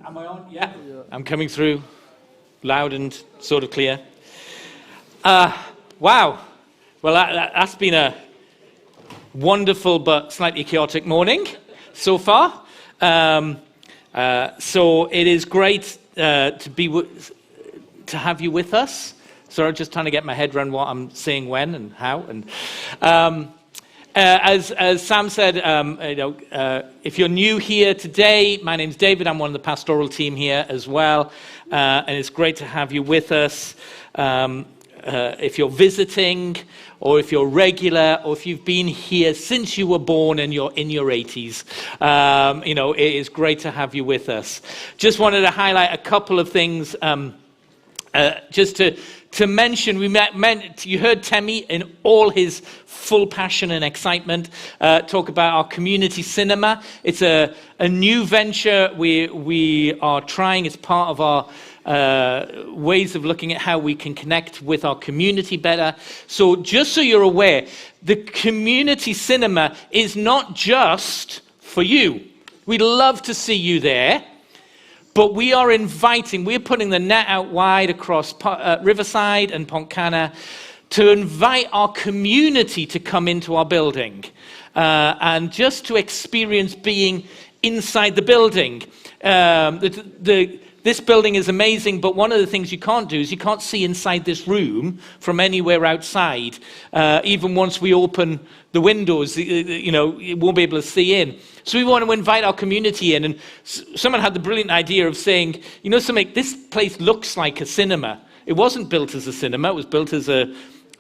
Am I on? Yeah. I'm coming through loud and sort of clear. Wow. Well, that's been a wonderful but slightly chaotic morning so far. So it is great to have you with us. Sorry, just trying to get my head around what I'm saying when and how. And as Sam said, if you're new here today, my name's David. I'm one of the pastoral team here as well, and it's great to have you with us. If you're visiting, or if you're regular, or if you've been here since you were born and you're in your 80s, it is great to have you with us. Just wanted to highlight a couple of things. Just to mention, you heard Temi in all his full passion and excitement talk about our community cinema. It's a new venture we are trying as part of our ways of looking at how we can connect with our community better. So just so you're aware, the community cinema is not just for you. We'd love to see you there. But we're putting the net out wide across Riverside and Pontcanna to invite our community to come into our building and just to experience being inside the building. This building is amazing, but one of the things you can't do is you can't see inside this room from anywhere outside. Even once we open the windows, you won't be able to see in. So we want to invite our community in. And someone had the brilliant idea of saying, this place looks like a cinema. It wasn't built as a cinema. It was built as a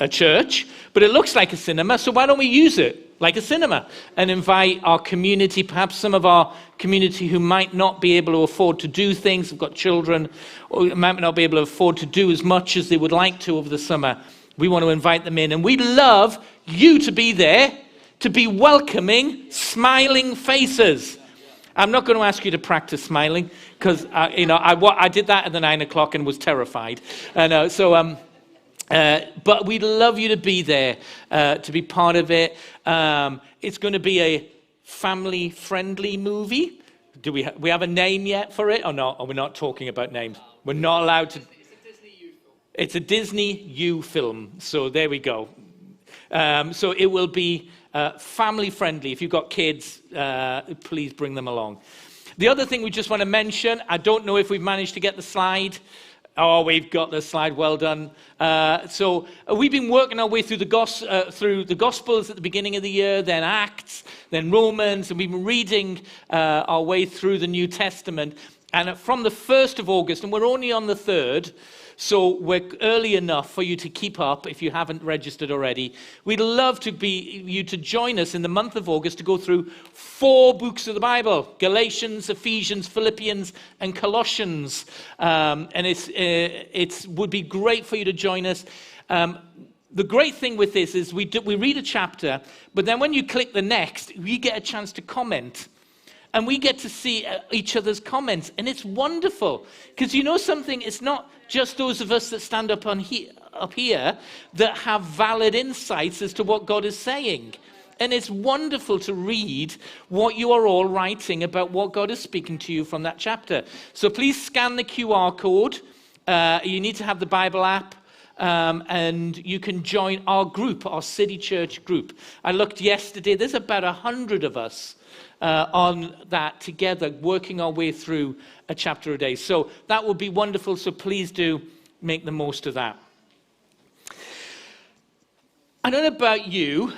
church. But it looks like a cinema. So why don't we use it like a cinema and invite our community, perhaps some of our community who might not be able to afford to do things, have got children, or might not be able to afford to do as much as they would like to over the summer. We want to invite them in. And we'd love you to be there, to be welcoming, smiling faces. I'm not going to ask you to practice smiling because, I did that at the 9 o'clock and was terrified. But we'd love you to be there, to be part of it. It's going to be a family-friendly movie. Do we have a name yet for it or not? Or we're not talking about names? We're not allowed to. It's a Disney U film. So there we go. So it will be family-friendly. If you've got kids, please bring them along. The other thing we just want to mention, I don't know if we've managed to get the slide. Oh, we've got the slide. Well done. So we've been working our way through the Gospels at the beginning of the year, then Acts, then Romans, and we've been reading our way through the New Testament. And from the 1st of August, and we're only on the 3rd, so we're early enough for you to keep up if you haven't registered already. We'd love you to join us in the month of August to go through 4 books of the Bible: Galatians, Ephesians, Philippians, and Colossians. And it would be great for you to join us. The great thing with this is we read a chapter, but then when you click the next, we get a chance to comment. And we get to see each other's comments. And it's wonderful. Because something, it's not just those of us that stand up here that have valid insights as to what God is saying. And it's wonderful to read what you are all writing about what God is speaking to you from that chapter. So please scan the QR code. You need to have the Bible app. And you can join our group, our City Church group. I looked yesterday, there's about 100 of us on that together, working our way through a chapter a day. So that would be wonderful. So please do make the most of that. I don't know about you,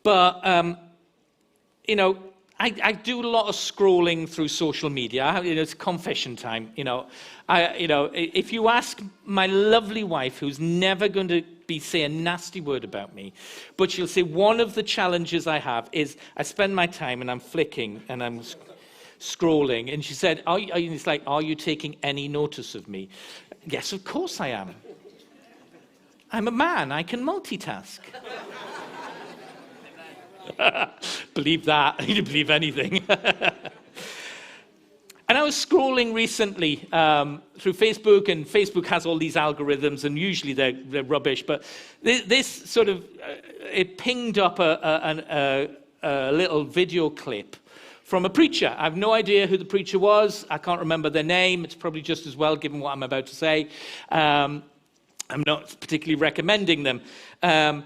but, I do a lot of scrolling through social media. It's confession time. If you ask my lovely wife, who's never going to say a nasty word about me, but she'll say one of the challenges I have is I spend my time and I'm flicking and I'm scrolling. And she said, are you taking any notice of me? Yes, of course I am. I'm a man. I can multitask. Believe that. You can believe anything. And I was scrolling recently through Facebook, and Facebook has all these algorithms, and usually they're rubbish. But this sort of it pinged up a little video clip from a preacher. I have no idea who the preacher was. I can't remember their name. It's probably just as well given what I'm about to say. I'm not particularly recommending them. And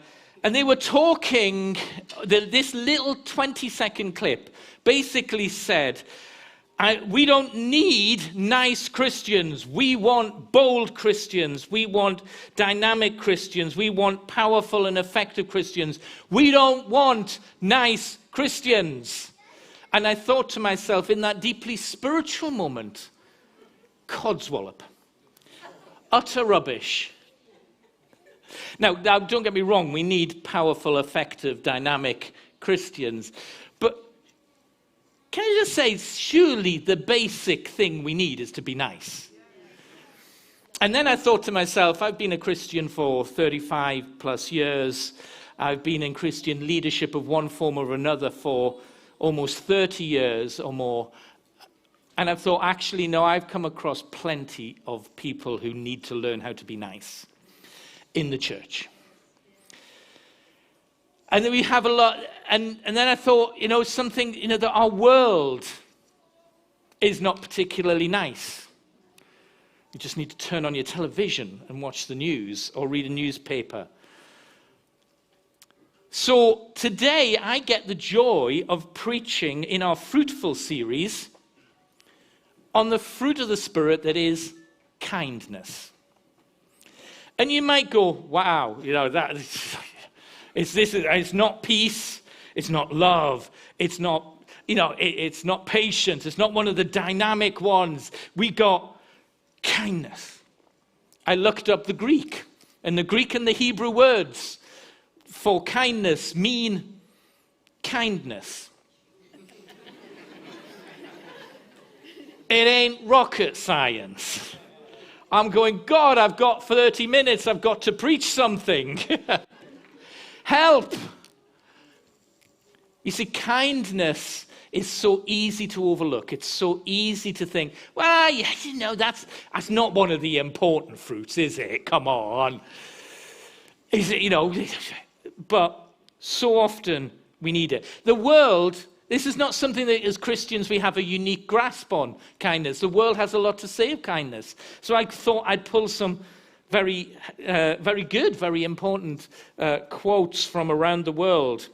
they were talking, this little 20-second clip basically said, we don't need nice Christians. We want bold Christians. We want dynamic Christians. We want powerful and effective Christians. We don't want nice Christians. And I thought to myself in that deeply spiritual moment, codswallop, utter rubbish. Now, don't get me wrong, we need powerful, effective, dynamic Christians. But can I just say, surely the basic thing we need is to be nice. And then I thought to myself, I've been a Christian for 35 plus years. I've been in Christian leadership of one form or another for almost 30 years or more. And I've thought, actually, no, I've come across plenty of people who need to learn how to be nice in the church. And then we have a lot, and then I thought, something, that our world is not particularly nice. You just need to turn on your television and watch the news or read a newspaper. So today I get the joy of preaching in our Fruitful series on the fruit of the Spirit that is kindness. And you might go, wow, that it's not peace, it's not love, it's not, it's not patience, it's not one of the dynamic ones. We got kindness. I looked up the Greek, and the Greek and the Hebrew words for kindness mean kindness. It ain't rocket science. I'm going, God, I've got 30 minutes. I've got to preach something. Help. You see, kindness is so easy to overlook. It's so easy to think, well, that's not one of the important fruits, is it? Come on. Is it, but so often we need it. The world, this is not something that as Christians we have a unique grasp on, kindness. The world has a lot to say of kindness. So I thought I'd pull some very good, very important quotes from around the world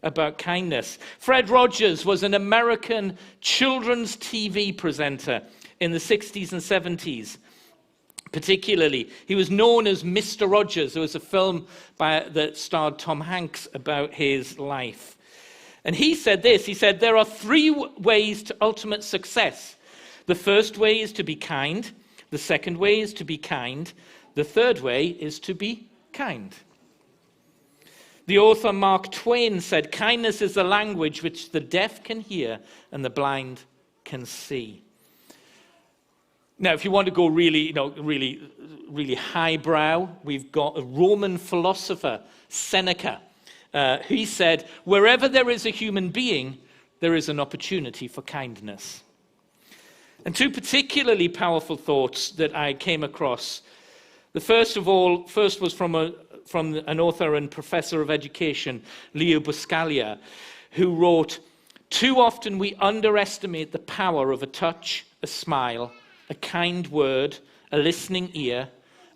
about kindness. Fred Rogers was an American children's TV presenter in the 60s and 70s. Particularly, he was known as Mr. Rogers. There was a film that starred Tom Hanks about his life. And he said this, he said, there are 3 ways to ultimate success. The first way is to be kind. The second way is to be kind. The third way is to be kind. The author Mark Twain said, kindness is the language which the deaf can hear and the blind can see. Now, if you want to go really, really highbrow, we've got a Roman philosopher, Seneca. He said, wherever there is a human being, there is an opportunity for kindness. And 2 particularly powerful thoughts that I came across. The first was from an author and professor of education, Leo Buscaglia, who wrote, too often we underestimate the power of a touch, a smile, a kind word, a listening ear,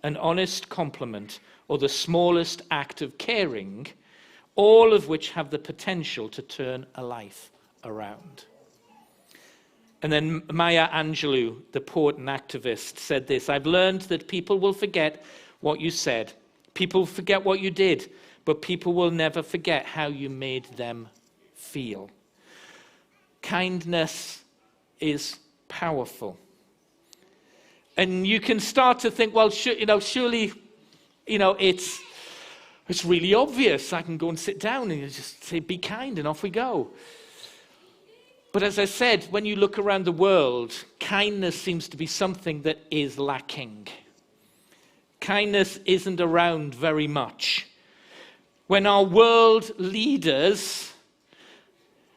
an honest compliment, or the smallest act of caring, all of which have the potential to turn a life around. And then Maya Angelou, the poet and activist, said this, I've learned that people will forget what you said. People forget what you did, but people will never forget how you made them feel. Kindness is powerful. And you can start to think, well, surely, it's really obvious. I can go and sit down and just say, be kind, and off we go. But as I said, when you look around the world, kindness seems to be something that is lacking. Kindness isn't around very much. When our world leaders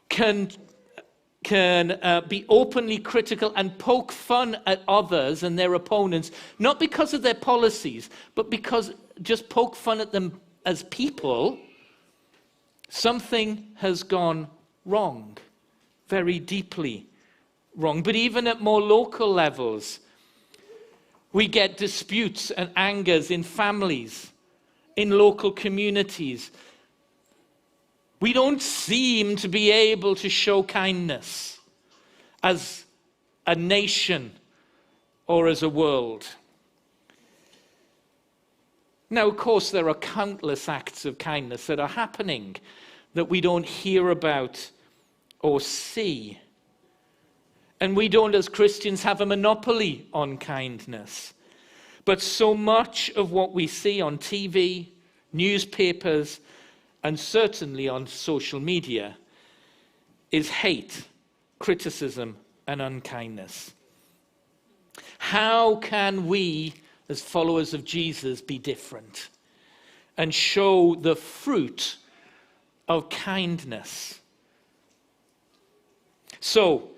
can be openly critical and poke fun at others and their opponents, not because of their policies, but because just poke fun at them as people, something has gone wrong very deeply wrong. But even at more local levels, we get disputes and angers in families, in local communities. We don't seem to be able to show kindness as a nation or as a world. Now, of course, there are countless acts of kindness that are happening that we don't hear about or see. And we don't, as Christians, have a monopoly on kindness. But so much of what we see on TV, newspapers, and certainly on social media is hate, criticism, and unkindness. How can we, as followers of Jesus, be different and show the fruit of kindness? So,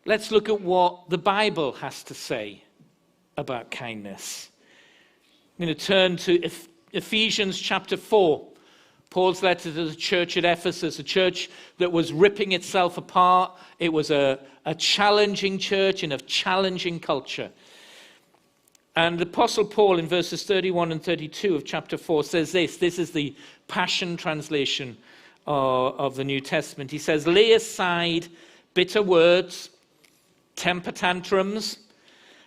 let's look at what the Bible has to say about kindness. I'm going to turn to Ephesians chapter 4. Paul's letter to the church at Ephesus, a church that was ripping itself apart. It was a challenging church in a challenging culture. And the Apostle Paul in verses 31 and 32 of chapter 4 says this. This is the Passion translation of the New Testament. He says, "Lay aside bitter words, temper tantrums,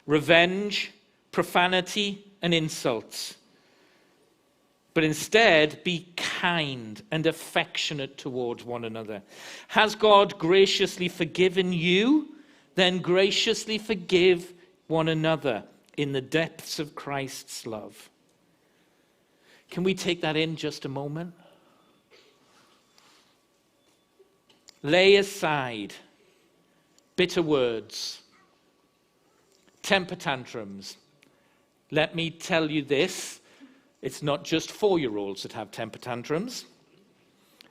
revenge, profanity, and insults. But instead, be kind and affectionate towards one another. Has God graciously forgiven you? Then graciously forgive one another in the depths of Christ's love." Can we take that in just a moment? Lay aside bitter words, temper tantrums. Let me tell you this. It's not just 4-year-olds that have temper tantrums.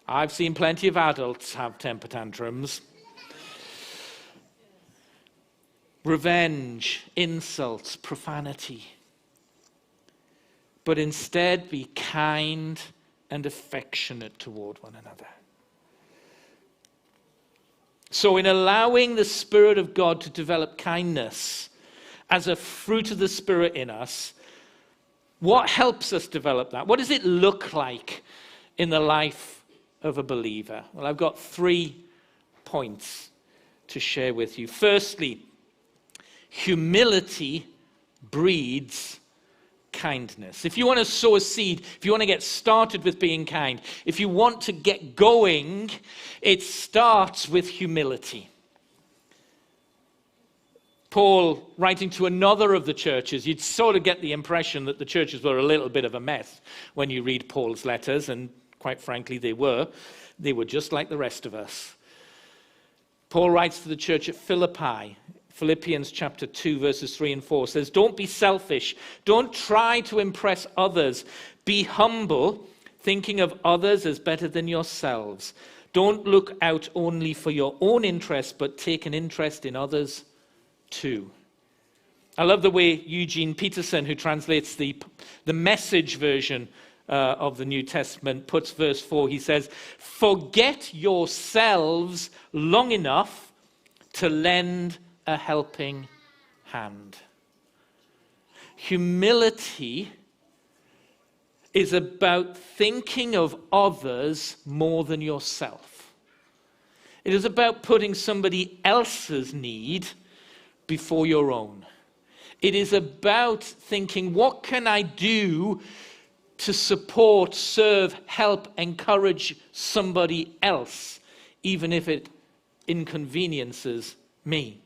I've seen plenty of adults have temper tantrums. Revenge, insults, profanity. But instead be kind and affectionate toward one another. So in allowing the Spirit of God to develop kindness as a fruit of the Spirit in us, what helps us develop that? What does it look like in the life of a believer? Well, I've got 3 points to share with you. Firstly, humility breeds kindness. If you want to sow a seed, if you want to get started with being kind, if you want to get going, it starts with humility. Paul, writing to another of the churches, you'd sort of get the impression that the churches were a little bit of a mess when you read Paul's letters, and quite frankly, they were. They were just like the rest of us. Paul writes to the church at Philippi. Philippians chapter 2, verses 3 and 4 says, "Don't be selfish. Don't try to impress others. Be humble, thinking of others as better than yourselves. Don't look out only for your own interest, but take an interest in others too." I love the way Eugene Peterson, who translates the Message version of the New Testament, puts verse 4. He says, "Forget yourselves long enough to lend a helping hand." Humility is about thinking of others more than yourself. It is about putting somebody else's need before your own. It is about thinking, what can I do to support, serve, help, encourage somebody else, even if it inconveniences me?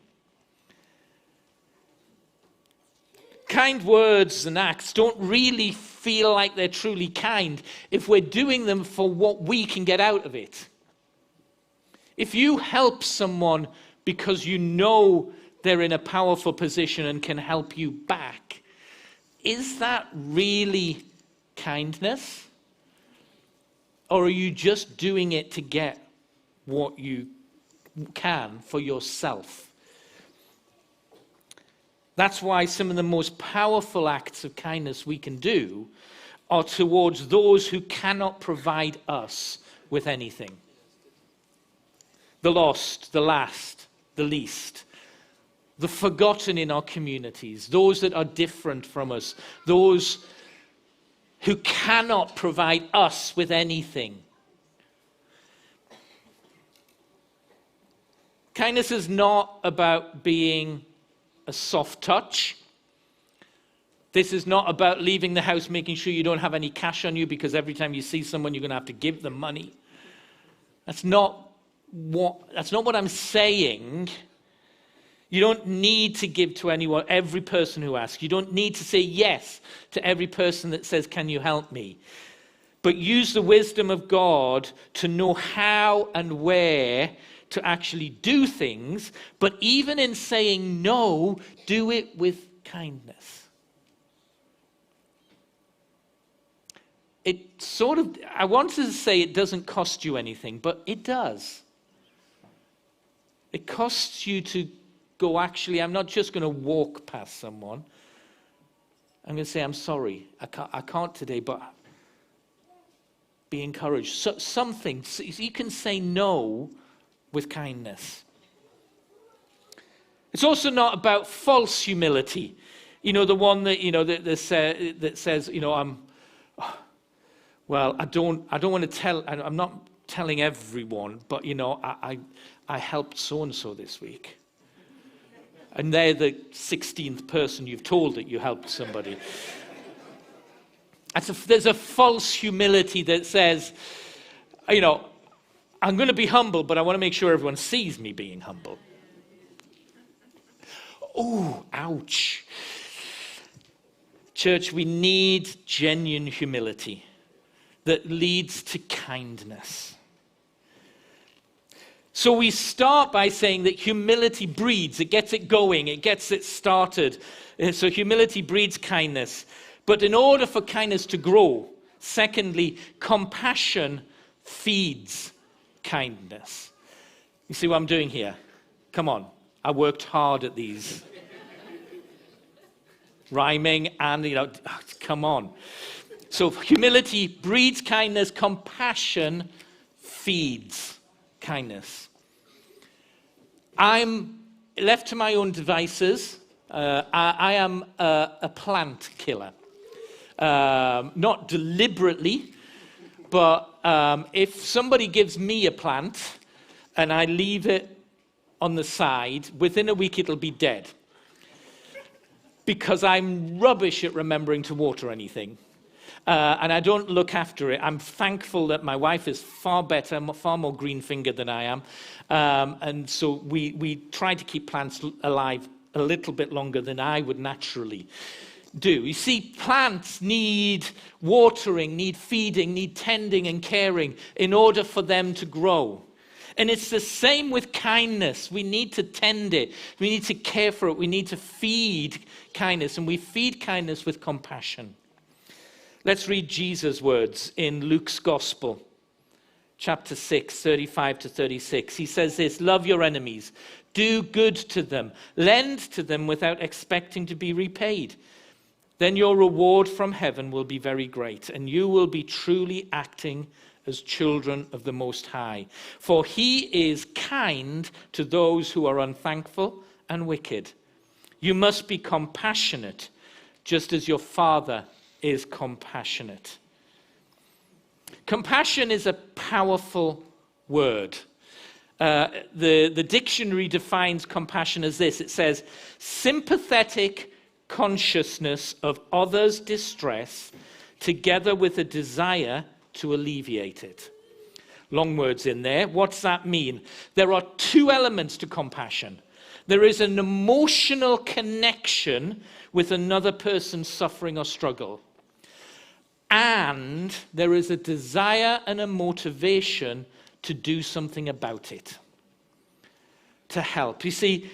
Kind words and acts don't really feel like they're truly kind if we're doing them for what we can get out of it. If you help someone because you know they're in a powerful position and can help you back, is that really kindness? Or are you just doing it to get what you can for yourself? That's why some of the most powerful acts of kindness we can do are towards those who cannot provide us with anything. the lost, the last, the least, the forgotten in our communities, those that are different from us, those who cannot provide us with anything. Kindness is not about being a soft touch. This is not about leaving the house making sure you don't have any cash on you, because every time you see someone you're going to have to give them money. That's not what I'm saying. You don't need to give to anyone, every person who asks. You don't need to say yes to every person that says, "Can you help me?" But use the wisdom of God to know how and where to actually do things. But even in saying no, do it with kindness. I wanted to say it doesn't cost you anything, but it does. It costs you to go, actually, I'm not just going to walk past someone. I'm going to say, "I'm sorry, I can't today, but be encouraged." So, something, so you can say no with kindness. It's also not about false humility. The one that, that says, well, I don't want to tell, I'm not telling everyone, but, I helped so-and-so this week. And they're the 16th person you've told that you helped somebody. There's a false humility that says, I'm going to be humble, but I want to make sure everyone sees me being humble. Oh, ouch. Church, we need genuine humility that leads to kindness. So we start by saying that humility breeds, it gets it going, it gets it started. So humility breeds kindness. But in order for kindness to grow, secondly, compassion feeds kindness. You see what I'm doing here? Come on, I worked hard at these. Rhyming and, come on. So humility breeds kindness, compassion feeds kindness. I'm left to my own devices. I am a plant killer. Not deliberately, but if somebody gives me a plant and I leave it on the side, within a week it'll be dead. Because I'm rubbish at remembering to water anything. And I don't look after it. I'm thankful that my wife is far better, far more green-fingered than I am. And so we try to keep plants alive a little bit longer than I would naturally do. You see, plants need watering, need feeding, need tending and caring in order for them to grow. And it's the same with kindness. We need to tend it. We need to care for it. We need to feed kindness. And we feed kindness with compassion. Let's read Jesus' words in Luke's Gospel, chapter 6, 35 to 36. He says this, "Love your enemies, do good to them, lend to them without expecting to be repaid. Then your reward from heaven will be very great, and you will be truly acting as children of the Most High. For he is kind to those who are unthankful and wicked. You must be compassionate, just as your Father is compassionate." Compassion is a powerful word. The dictionary defines compassion as this. It says, sympathetic consciousness of others' distress together with a desire to alleviate it. Long words in there. What's that mean? There are two elements to compassion. There is an emotional connection with another person's suffering or struggle. And there is a desire and a motivation to do something about it, to help. You see,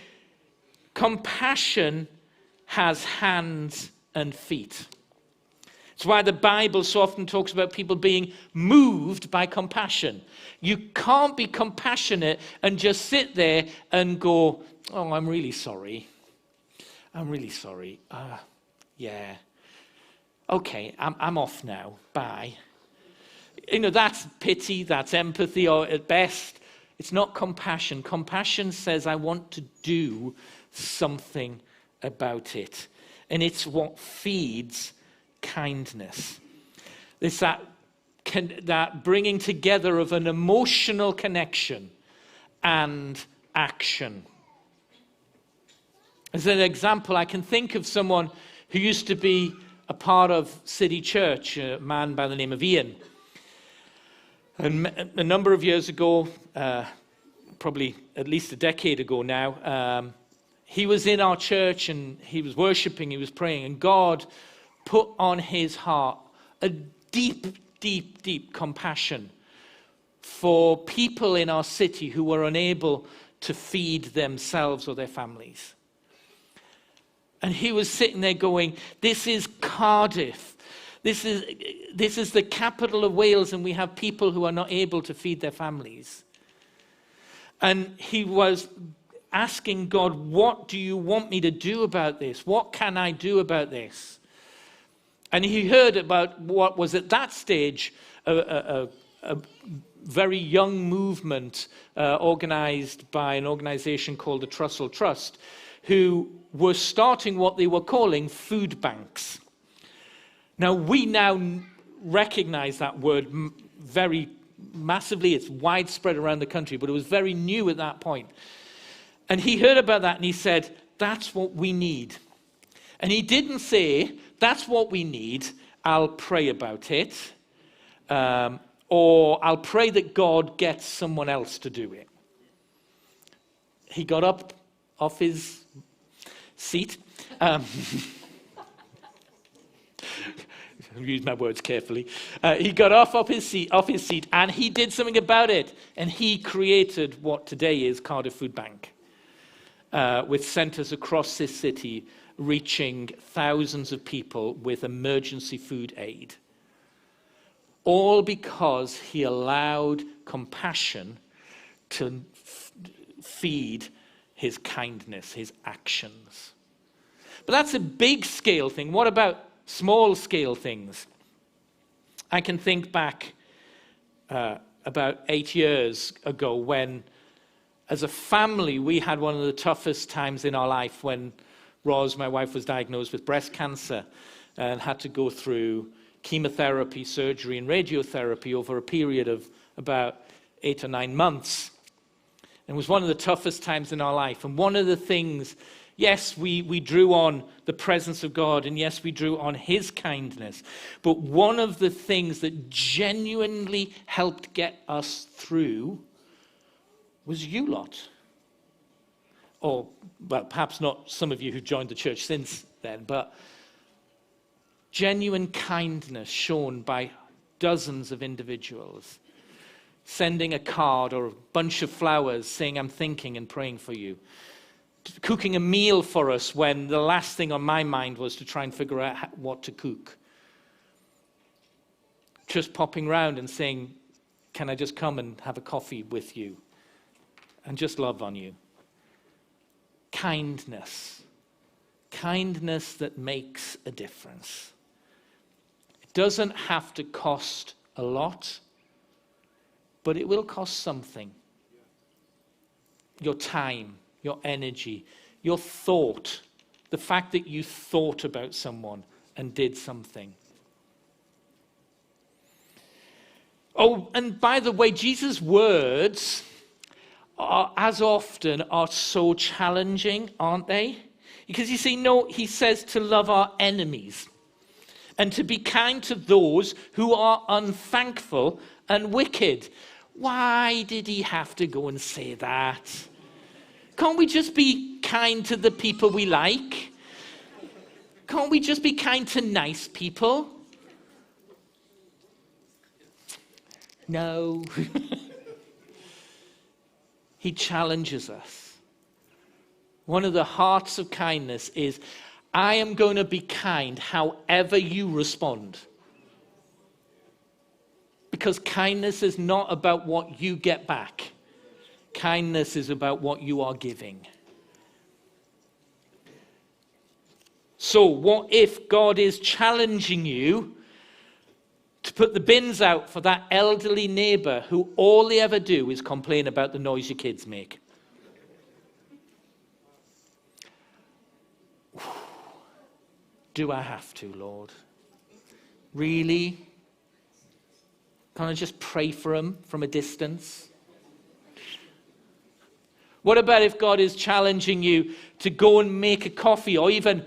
compassion has hands and feet. It's why the Bible so often talks about people being moved by compassion. You can't be compassionate and just sit there and go, "Oh, I'm really sorry. I'm really sorry. Yeah. Okay, I'm off now. Bye." That's pity, that's empathy, or at best, It's not compassion. Compassion says, I want to do something about it. And it's what feeds kindness. It's that bringing together of an emotional connection and action. As an example, I can think of someone who used to be a part of City Church, a man by the name of Ian. And a number of years ago, probably at least a decade ago now, he was in our church and he was worshiping, he was praying, and God put on his heart a deep, deep, deep compassion for people in our city who were unable to feed themselves or their families. And he was sitting there going, this is Cardiff. This is the capital of Wales, and we have people who are not able to feed their families. And he was asking God, what do you want me to do about this? What can I do about this? And he heard about what was at that stage a very young movement organized by an organization called the Fruitful Trust, who were starting what they were calling food banks. Now, we now recognize that word very massively. It's widespread around the country, but it was very new at that point. And he heard about that and he said, that's what we need. And he didn't say, that's what we need, I'll pray about it, or I'll pray that God gets someone else to do it. He got up off his seat. Use my words carefully. He got off his seat, and he did something about it. And he created what today is Cardiff Food Bank, with centres across this city reaching thousands of people with emergency food aid. All because he allowed compassion to feed his kindness, his actions. But that's a big scale thing. What about small scale things? I can think back about 8 years ago when, as a family, we had one of the toughest times in our life when Roz, my wife, was diagnosed with breast cancer and had to go through chemotherapy, surgery, and radiotherapy over a period of about 8 or 9 months. It was one of the toughest times in our life. And one of the things, yes, we drew on the presence of God, and yes, we drew on his kindness. But one of the things that genuinely helped get us through was you lot. Or, well, perhaps not some of you who joined the church since then, but genuine kindness shown by dozens of individuals. Sending a card or a bunch of flowers saying, I'm thinking and praying for you. Cooking a meal for us when the last thing on my mind was to try and figure out what to cook. Just popping round and saying, can I just come and have a coffee with you? And just love on you. Kindness. Kindness that makes a difference. It doesn't have to cost a lot, but it will cost something. Your time, your energy, your thought, the fact that you thought about someone and did something. Oh, and by the way, Jesus' words as often are so challenging, aren't they? Because you see, no, he says to love our enemies and to be kind to those who are unthankful and wicked. Why did he have to go and say that? Can't we just be kind to the people we like? Can't we just be kind to nice people? No. He challenges us. One of the hearts of kindness is, I am going to be kind however you respond. Because kindness is not about what you get back. Kindness is about what you are giving. So what if God is challenging you to Put the bins out for that elderly neighbour who all they ever do is complain about the noise your kids make. Do I have to, Lord? Really? Can't I just pray for him from a distance? What about if God is challenging you to go and make a coffee or even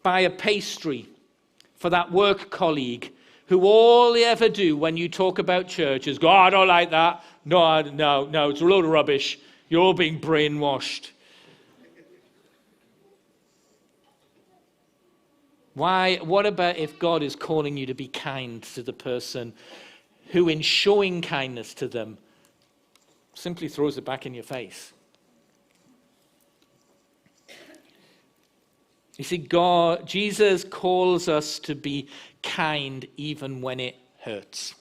buy a pastry for that work colleague who all they ever do when you talk about church is go, I don't like that. No, it's a load of rubbish. You're all being brainwashed. Why? What about if God is calling you to be kind to the person who, in showing kindness to them, simply throws it back in your face? You see, Jesus calls us to be kind even when it hurts,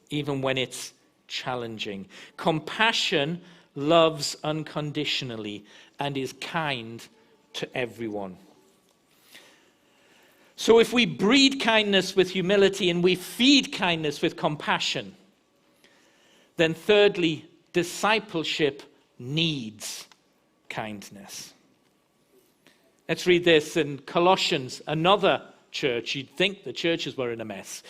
even when it's challenging. Compassion loves unconditionally and is kind to everyone. So if we breed kindness with humility and we feed kindness with compassion, then thirdly, discipleship needs kindness. Let's read this in Colossians, another church. You'd think the churches were in a mess.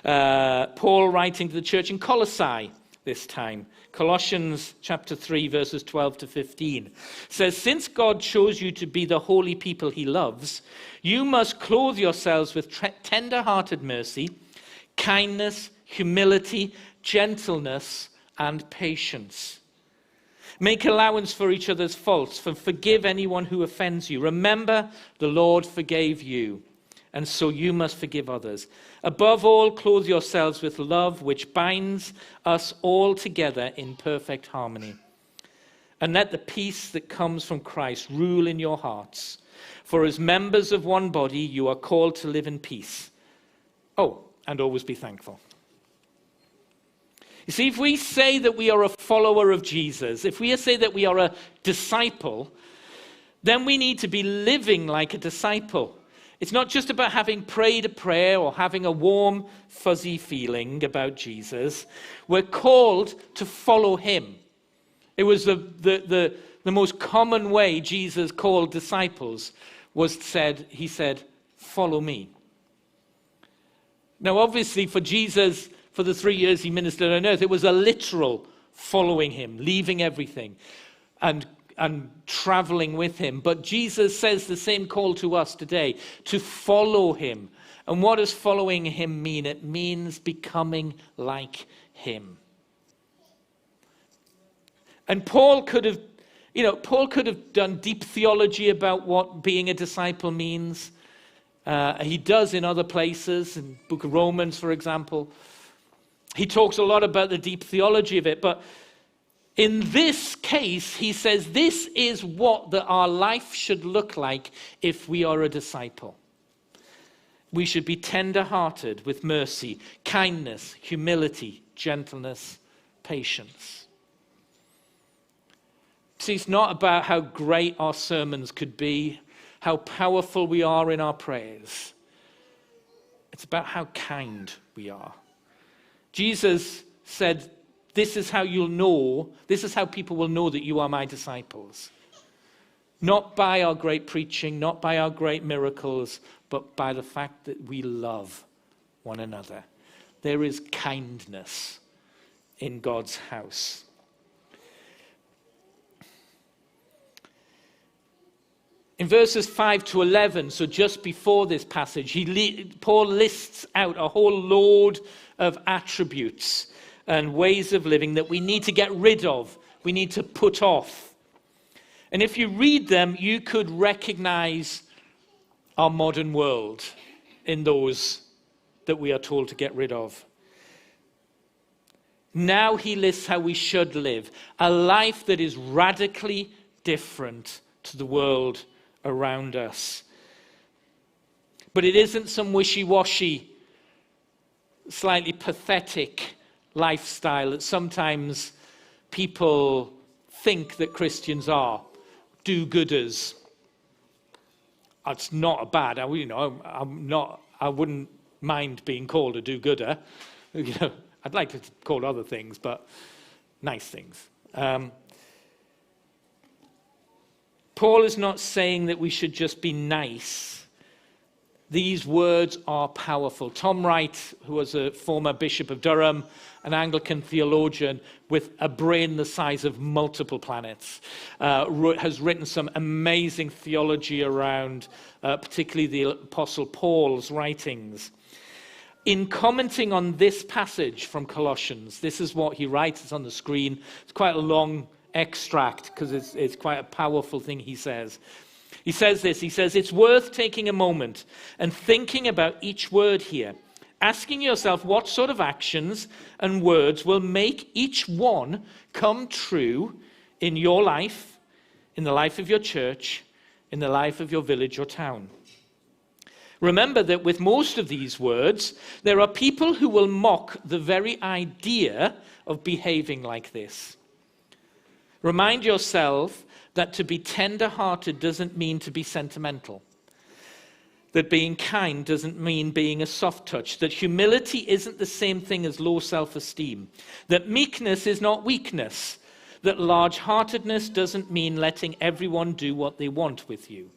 Paul writing to the church in Colossae this time. Colossians chapter 3, verses 12 to 15 says, since God chose you to be the holy people he loves, you must clothe yourselves with tender-hearted mercy, kindness, humility, gentleness, and patience. Make allowance for each other's faults, forgive anyone who offends you. Remember, the Lord forgave you, and so you must forgive others. Above all, clothe yourselves with love, which binds us all together in perfect harmony. And let the peace that comes from Christ rule in your hearts. For as members of one body, you are called to live in peace. Oh, and always be thankful. You see, if we say that we are a follower of Jesus, if we say that we are a disciple, then we need to be living like a disciple. It's not just about having prayed a prayer or having a warm, fuzzy feeling about Jesus. We're called to follow him. It was the most common way Jesus called disciples he said, follow me. Now, obviously, for Jesus, for the 3 years he ministered on earth, it was a literal following him, leaving everything and traveling with him. But Jesus says the same call to us today, to follow him. And what does following him mean? It means becoming like him. And Paul could have done deep theology about what being a disciple means. He does in other places, in the book of Romans, for example. He talks a lot about the deep theology of it, but in this case, he says this is what our life should look like if we are a disciple. We should be tender-hearted with mercy, kindness, humility, gentleness, patience. See, it's not about how great our sermons could be, how powerful we are in our prayers. It's about how kind we are. Jesus said, this is how people will know that you are my disciples. Not by our great preaching, not by our great miracles, but by the fact that we love one another. There is kindness in God's house. In verses 5 to 11, so just before this passage, Paul lists out a whole load of attributes and ways of living that we need to get rid of, we need to put off. And if you read them, you could recognize our modern world in those that we are told to get rid of. Now he lists how we should live, a life that is radically different to the world around us. But it isn't some wishy-washy, slightly pathetic lifestyle that sometimes people think that Christians are. Do-gooders. It's not a bad. I wouldn't mind being called a do-gooder. I'd like to be called other things, but nice things. Paul is not saying that we should just be nice. These words are powerful. Tom Wright, who was a former Bishop of Durham, an Anglican theologian with a brain the size of multiple planets, has written some amazing theology around particularly the Apostle Paul's writings. In commenting on this passage from Colossians, this is what he writes. It's on the screen. It's quite a long extract because it's quite a powerful thing he says. He says this, he says, it's worth taking a moment and thinking about each word here, asking yourself what sort of actions and words will make each one come true in your life, in the life of your church, in the life of your village or town. Remember that with most of these words, there are people who will mock the very idea of behaving like this. Remind yourself that to be tender-hearted doesn't mean to be sentimental. That being kind doesn't mean being a soft touch. That humility isn't the same thing as low self-esteem. That meekness is not weakness. That large-heartedness doesn't mean letting everyone do what they want with you.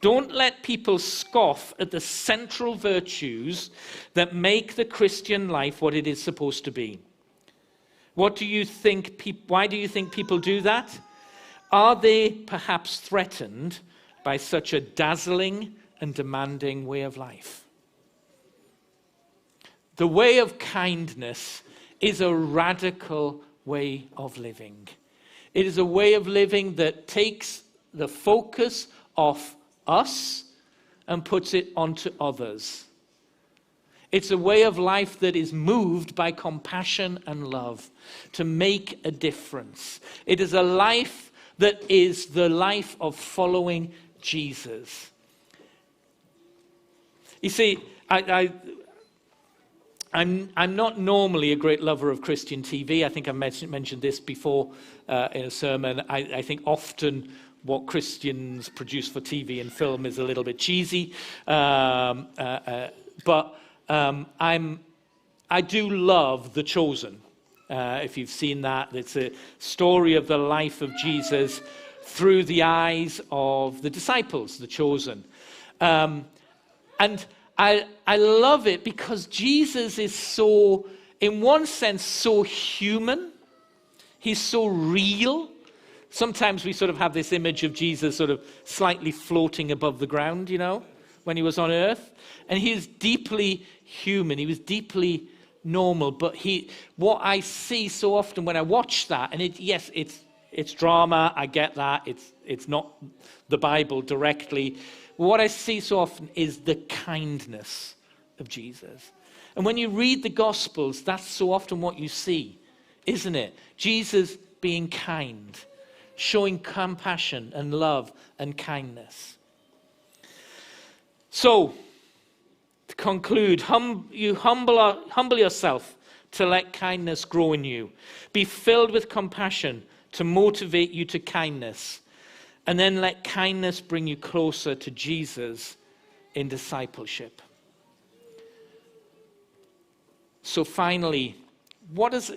Don't let people scoff at the central virtues that make the Christian life what it is supposed to be. What do you think? Why do you think people do that? Are they perhaps threatened by such a dazzling and demanding way of life? The way of kindness is a radical way of living. It is a way of living that takes the focus off us and puts it onto others. It's a way of life that is moved by compassion and love to make a difference. It is a life that is the life of following Jesus. You see, I'm not normally a great lover of Christian TV. I think I mentioned this before in a sermon. I think often what Christians produce for TV and film is a little bit cheesy. But I do love The Chosen. If you've seen that, it's a story of the life of Jesus through the eyes of the disciples, the chosen. And I love it because Jesus is so, in one sense, so human. He's so real. Sometimes we sort of have this image of Jesus sort of slightly floating above the ground, when he was on earth. And he is deeply human. He was deeply normal. But what I see so often when I watch that, and it's drama, I get that. It's not the Bible directly. What I see so often is the kindness of Jesus. And when you read the Gospels, that's so often what you see, isn't it? Jesus being kind, showing compassion and love and kindness. So, to conclude, you humble yourself to let kindness grow in you. Be filled with compassion to motivate you to kindness. And then let kindness bring you closer to Jesus in discipleship. So finally, what does,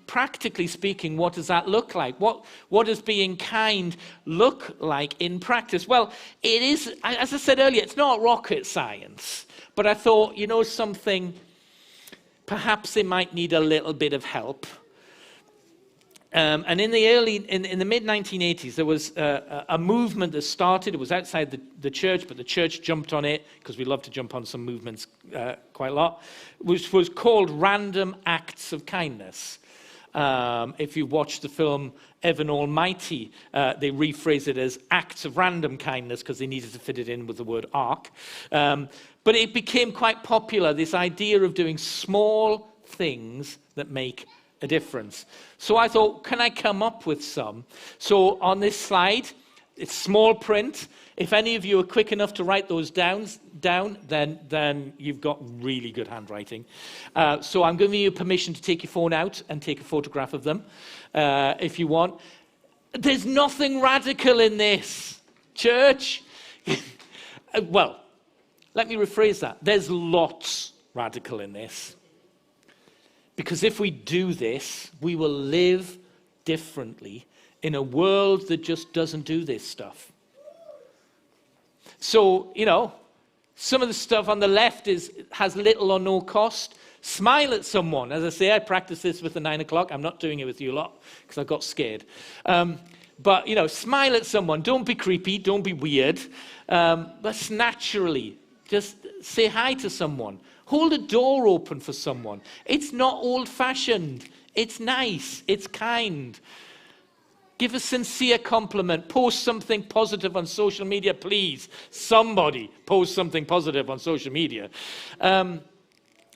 practically speaking, what does that look like? What does being kind look like in practice? Well, it is, as I said earlier, it's not rocket science. But I thought, something, perhaps it might need a little bit of help. And in the mid-1980s, there was a movement that started. It was outside the church, but the church jumped on it, because we love to jump on some movements quite a lot, which was called Random Acts of Kindness. If you watch the film Evan Almighty, they rephrase it as acts of random kindness, because they needed to fit it in with the word ark. But it became quite popular, this idea of doing small things that make a difference. So I thought, can I come up with some? So on this slide, it's small print. If any of you are quick enough to write those down, then you've got really good handwriting. So I'm giving you permission to take your phone out and take a photograph of them, if you want. There's nothing radical in this, church. Well, Let me rephrase that. There's lots radical in this. Because if we do this, we will live differently in a world that just doesn't do this stuff. So, some of the stuff on the left has little or no cost. Smile at someone. As I say, I practice this with the 9 o'clock. I'm not doing it with you lot because I got scared. But, smile at someone. Don't be creepy. Don't be weird. But naturally, just say hi to someone. Hold a door open for someone. It's not old-fashioned. It's nice. It's kind. Give a sincere compliment. Post something positive on social media, please. Somebody post something positive on social media.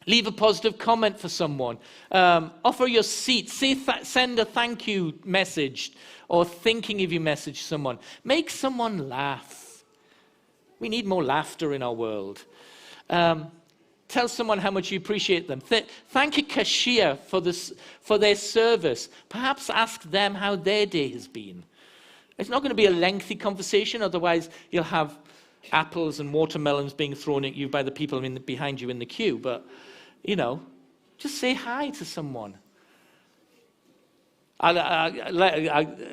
Leave a positive comment for someone. Offer your seat. Send a thank you message or thinking of you message to someone. Make someone laugh. We need more laughter in our world. Tell someone how much you appreciate them. Thank a cashier for their service. Perhaps ask them how their day has been. It's not going to be a lengthy conversation, otherwise you'll have apples and watermelons being thrown at you by the people behind you in the queue. But, just say hi to someone.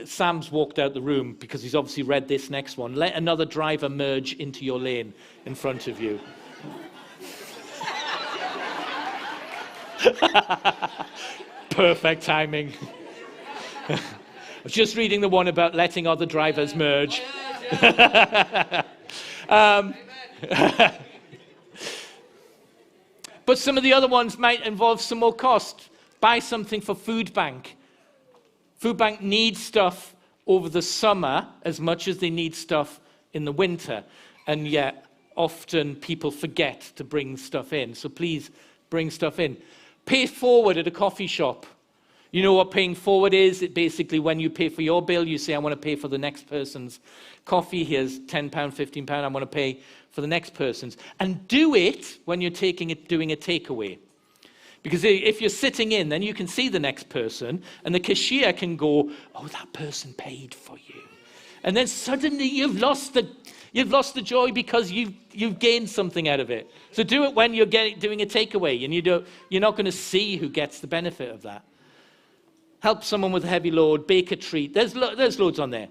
Sam's walked out the room because he's obviously read this next one. Let another driver merge into your lane in front of you. Perfect timing. I was just reading the one about letting other drivers merge. But some of the other ones might involve some more cost. Buy something for Food Bank. Food Bank needs stuff over the summer as much as they need stuff in the winter. And yet, often people forget to bring stuff in. So please bring stuff in. Pay forward at a coffee shop. You know what paying forward is? It basically, when you pay for your bill, you say, I want to pay for the next person's coffee. Here's £10, £15. I want to pay for the next person's. And do it when you're doing a takeaway. Because if you're sitting in, then you can see the next person, and the cashier can go, oh, that person paid for you. And then suddenly you've lost the joy because you've gained something out of it. So do it when you're doing a takeaway, and you're not going to see who gets the benefit of that. Help someone with a heavy load, bake a treat. There's loads on there.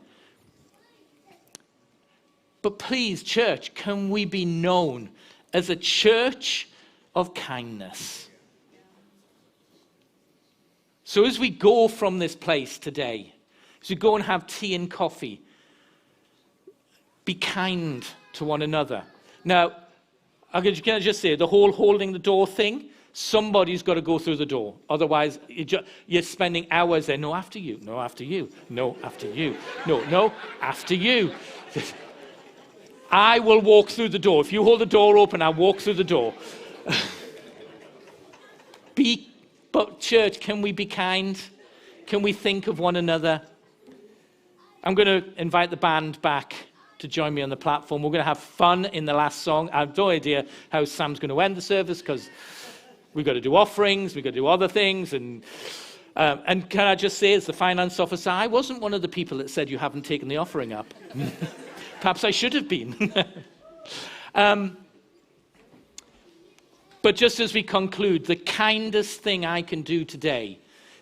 But please, church, can we be known as a church of kindness? So as we go from this place today, as we go and have tea and coffee, be kind to one another. Now, can I just say, the whole holding the door thing, somebody's got to go through the door. Otherwise, you're spending hours there. No, after you. No, after you. No, after you. No, after you. I will walk through the door. If you hold the door open, I'll walk through the door. But church, can we be kind? Can we think of one another? I'm going to invite the band back to join me on the platform. We're going to have fun in the last song. I have no idea how Sam's going to end the service because we've got to do offerings, we've got to do other things. And can I just say, as the finance officer, I wasn't one of the people that said you haven't taken the offering up. Perhaps I should have been. But just as we conclude, the kindest thing I can do today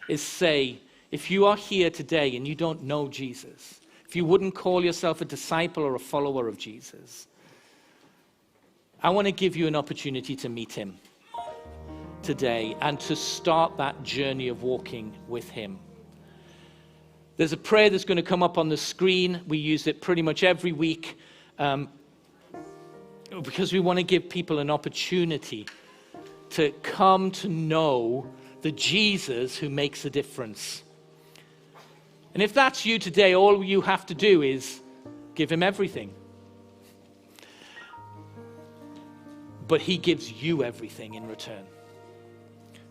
is say, if you are here today and you don't know Jesus, if you wouldn't call yourself a disciple or a follower of Jesus, I want to give you an opportunity to meet him today and to start that journey of walking with him. There's a prayer that's going to come up on the screen. We use it pretty much every week because we want to give people an opportunity to come to know the Jesus who makes a difference. And if that's you today, all you have to do is give him everything. But he gives you everything in return.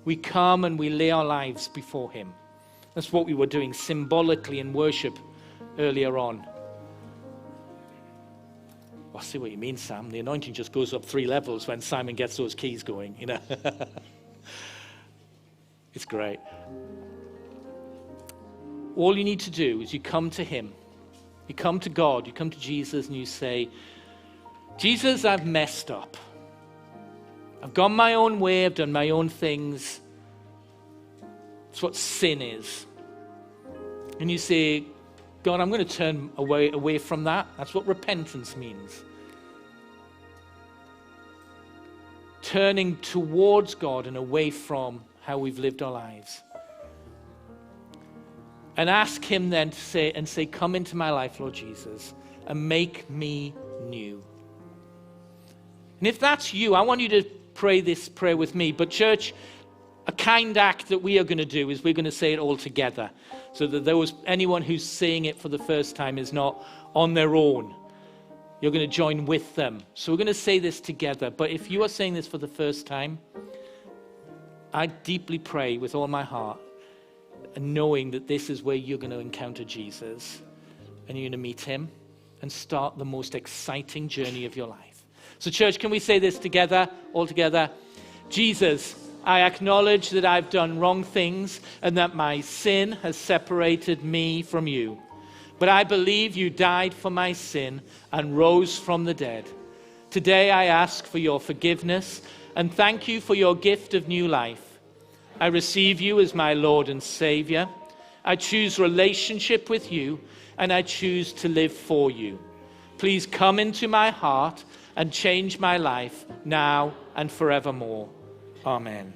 We come and we lay our lives before him. That's what we were doing symbolically in worship earlier on. I see what you mean, Sam. The anointing just goes up 3 levels when Simon gets those keys going, you know. It's great. All you need to do is you come to him. You come to God, you come to Jesus and you say, Jesus, I've messed up. I've gone my own way, I've done my own things. It's what sin is. And you say, God, I'm going to turn away from that. That's what repentance means. Turning towards God and away from how we've lived our lives. And ask him then to say, come into my life, Lord Jesus, and make me new. And if that's you, I want you to pray this prayer with me. But church, a kind act that we are going to do is we're going to say it all together, so that anyone who's saying it for the first time is not on their own. You're going to join with them. So we're going to say this together. But if you are saying this for the first time, I deeply pray with all my heart, and knowing that this is where you're going to encounter Jesus, and you're going to meet him and start the most exciting journey of your life. So church, can we say this together, all together? Jesus, I acknowledge that I've done wrong things and that my sin has separated me from you. But I believe you died for my sin and rose from the dead. Today I ask for your forgiveness and thank you for your gift of new life. I receive you as my Lord and Savior. I choose relationship with you and I choose to live for you. Please come into my heart and change my life now and forevermore. Amen.